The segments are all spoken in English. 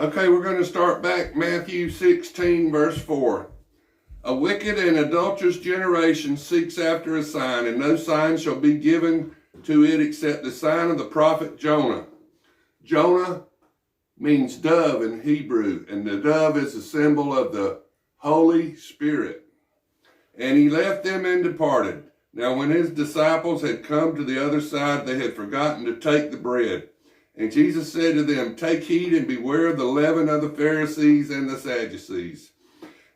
Okay, we're going to start back Matthew 16, verse 4. A wicked and adulterous generation seeks after a sign, and no sign shall be given to it except the sign of the prophet Jonah. Jonah means dove in Hebrew, and the dove is a symbol of the Holy Spirit. And he left them and departed. Now when his disciples had come to the other side, they had forgotten to take the bread. And Jesus said to them, "Take heed and beware of the leaven of the Pharisees and the Sadducees."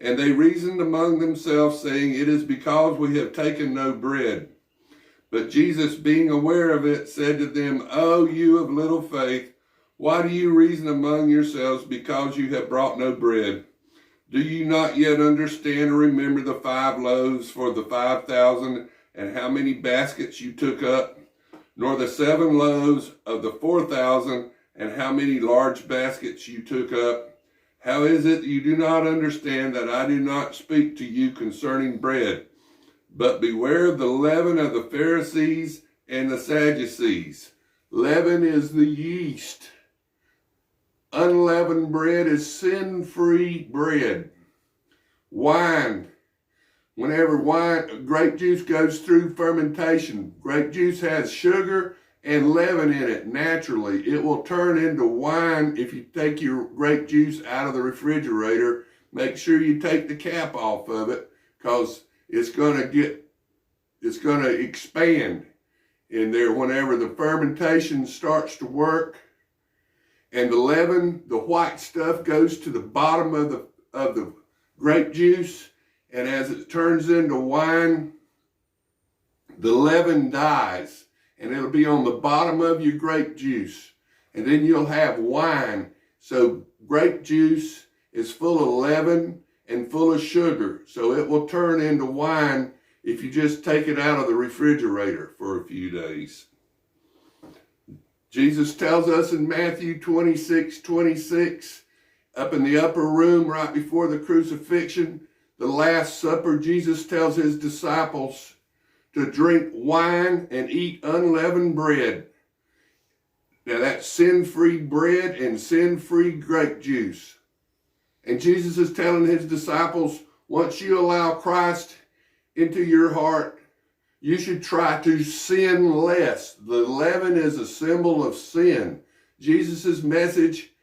And they reasoned among themselves, saying, "It is because we have taken no bread." But Jesus, being aware of it, said to them, "O you of little faith, why do you reason among yourselves because you have brought no bread? Do you not yet understand or remember the 5 loaves for the 5,000 and how many baskets you took up? Nor the 7 loaves of the 4,000 and how many large baskets you took up? How is it that you do not understand that I do not speak to you concerning bread? But beware of the leaven of the Pharisees and the Sadducees." Leaven is the yeast. Unleavened bread is sin-free bread. Wine. Whenever grape juice goes through fermentation, grape juice has sugar and leaven in it naturally. It will turn into wine if you take your grape juice out of the refrigerator. Make sure you take the cap off of it, because it's going to expand in there whenever the fermentation starts to work. And the leaven, the white stuff, goes to the bottom of the grape juice. And as it turns into wine, the leaven dies, and it'll be on the bottom of your grape juice. And then you'll have wine. So grape juice is full of leaven and full of sugar. So it will turn into wine if you just take it out of the refrigerator for a few days. Jesus tells us in Matthew 26:26, up in the upper room right before the crucifixion, the Last Supper, Jesus tells his disciples to drink wine and eat unleavened bread. Now that's sin-free bread and sin-free grape juice. And Jesus is telling his disciples, once you allow Christ into your heart, you should try to sin less. The leaven is a symbol of sin. Jesus' message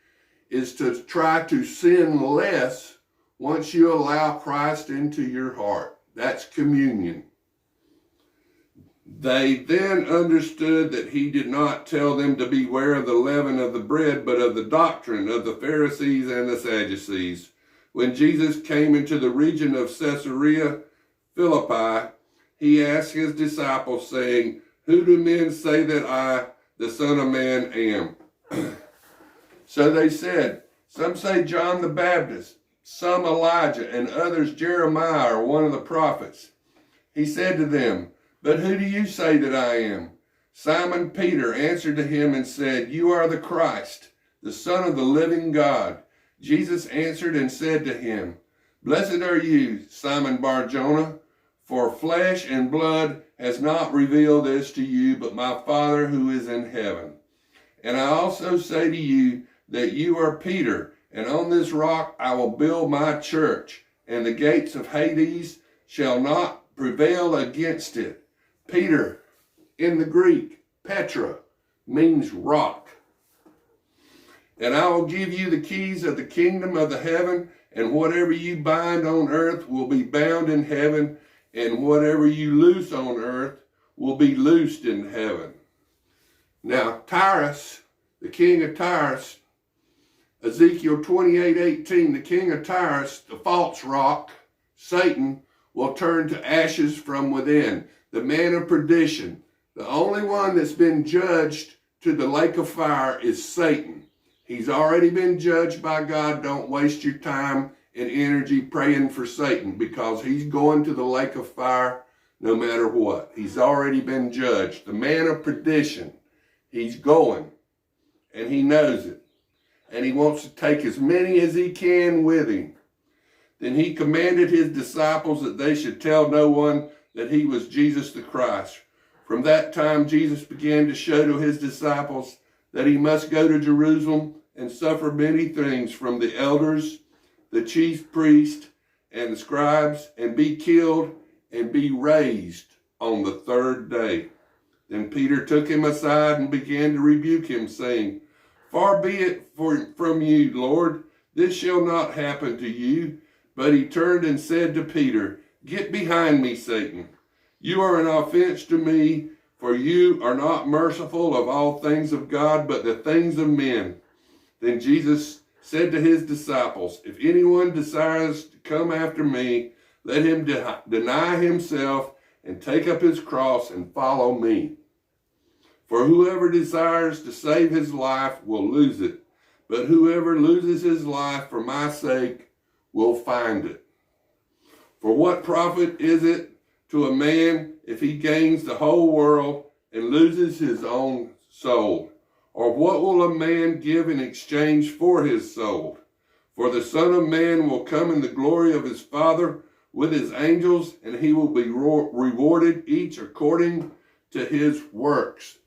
is to try to sin less once you allow Christ into your heart. That's communion. They then understood that he did not tell them to beware of the leaven of the bread, but of the doctrine of the Pharisees and the Sadducees. When Jesus came into the region of Caesarea Philippi, he asked his disciples, saying, "Who do men say that I, the Son of Man, am?" So they said, "Some say John the Baptist, some Elijah, and others Jeremiah or one of the prophets." He said to them, "But who do you say that I am?" Simon Peter answered to him and said, "You are the Christ, the Son of the living God." Jesus answered and said to him, "Blessed are you, Simon Bar-Jonah, for flesh and blood has not revealed this to you, but my Father who is in heaven. And I also say to you that you are Peter, and on this rock I will build my church, and the gates of Hades shall not prevail against it." Peter, in the Greek, Petra, means rock. "And I will give you the keys of the kingdom of the heaven, and whatever you bind on earth will be bound in heaven, and whatever you loose on earth will be loosed in heaven." Now, Tyrus, the king of Tyrus, Ezekiel 28:18, the king of Tyrus, the false rock, Satan, will turn to ashes from within. The man of perdition. The only one that's been judged to the lake of fire is Satan. He's already been judged by God. Don't waste your time and energy praying for Satan, because he's going to the lake of fire no matter what. He's already been judged. The man of perdition, he's going, and he knows it. And he wants to take as many as he can with him. Then he commanded his disciples that they should tell no one that he was Jesus the Christ. From that time, Jesus began to show to his disciples that he must go to Jerusalem and suffer many things from the elders, the chief priests, and the scribes, and be killed, and be raised on the third day. Then Peter took him aside and began to rebuke him, saying, Far be it from you, Lord, this shall not happen to you. But he turned and said to Peter, Get behind me, Satan. You are an offense to me, for you are not merciful of all things of God, but the things of men. Then Jesus said to his disciples, If anyone desires to come after me, let him deny himself and take up his cross and follow me. For whoever desires to save his life will lose it, but whoever loses his life for my sake will find it. For what profit is it to a man if he gains the whole world and loses his own soul? Or what will a man give in exchange for his soul? For the Son of Man will come in the glory of his Father with his angels, and he will be rewarded each according to his works.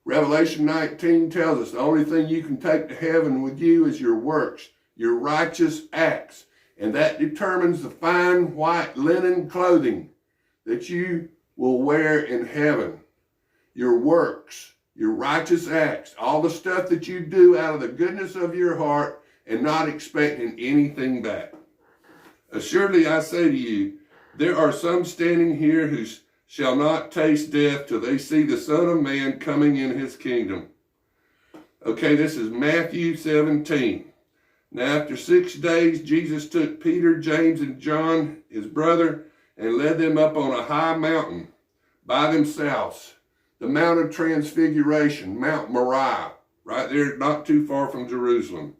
Revelation 19 tells us the only thing you can take to heaven with you is your works, your righteous acts. And that determines the fine white linen clothing that you will wear in heaven. Your works, your righteous acts, all the stuff that you do out of the goodness of your heart and not expecting anything back. Assuredly, I say to you, there are some standing here who shall not taste death till they see the Son of Man coming in his kingdom. Okay, this is Matthew 17. Now after 6 days, Jesus took Peter, James, and John, his brother, and led them up on a high mountain by themselves, the Mount of Transfiguration, Mount Moriah, right there not too far from Jerusalem.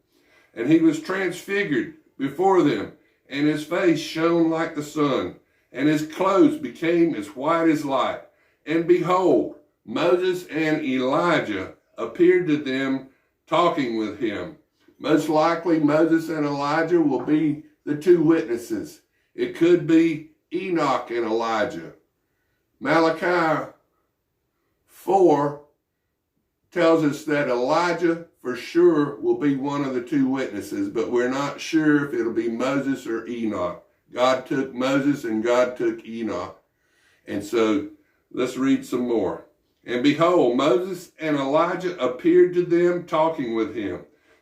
And he was transfigured before them, and his face shone like the sun, and his clothes became as white as light. And behold, Moses and Elijah appeared to them, talking with him. Most likely, Moses and Elijah will be the two witnesses. It could be Enoch and Elijah. Malachi 4 tells us that Elijah for sure will be one of the two witnesses, but we're not sure if it'll be Moses or Enoch. God took Moses and God took Enoch. And so let's read some more. And behold, Moses and Elijah appeared to them, talking with him.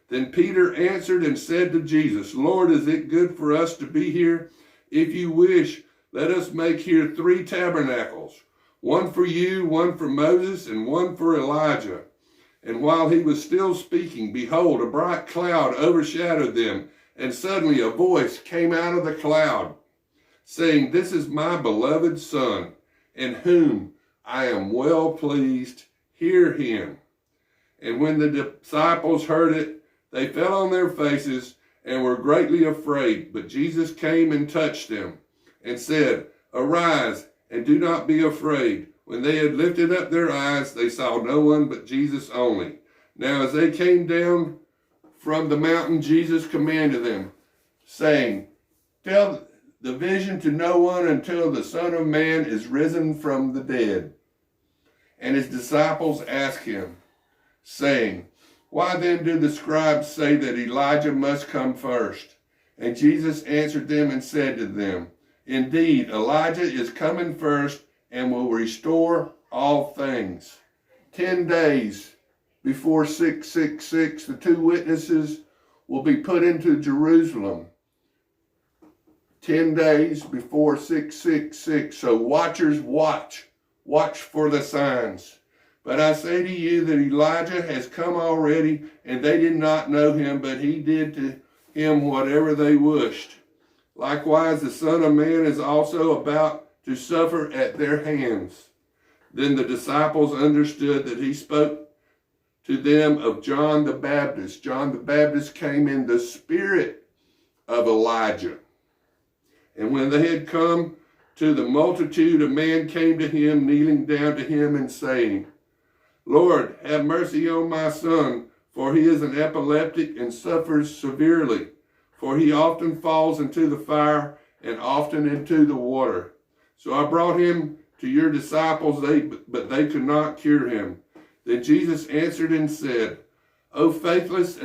Then Peter answered and said to Jesus, Lord, is it good for us to be here? If you wish, let us make here 3 tabernacles, one for you, one for Moses, and one for Elijah. And while he was still speaking, behold, a bright cloud overshadowed them, and suddenly a voice came out of the cloud, saying, This is my beloved Son, in whom I am well pleased. Hear him. And when the disciples heard it, they fell on their faces and were greatly afraid. But Jesus came and touched them and said, Arise, and do not be afraid. When they had lifted up their eyes, they saw no one but Jesus only. Now as they came down from the mountain, Jesus commanded them, saying, Tell the vision to no one until the Son of Man is risen from the dead. And his disciples asked him, saying, Why then do the scribes say that Elijah must come first? And Jesus answered them and said to them, Indeed, Elijah is coming first and will restore all things. 10 days before 666, the two witnesses will be put into Jerusalem. 10 days before 666. So watchers watch. Watch for the signs. But I say to you that Elijah has come already, and they did not know him, but he did to him whatever they wished. Likewise, the Son of Man is also about to suffer at their hands. Then the disciples understood that he spoke to them of John the Baptist. John the Baptist came in the spirit of Elijah. And when they had come to the multitude, a man came to him, kneeling down to him and saying, Lord, have mercy on my son, for he is an epileptic and suffers severely. For he often falls into the fire and often into the water. So I brought him to your disciples, but they could not cure him. Then Jesus answered and said, O faithless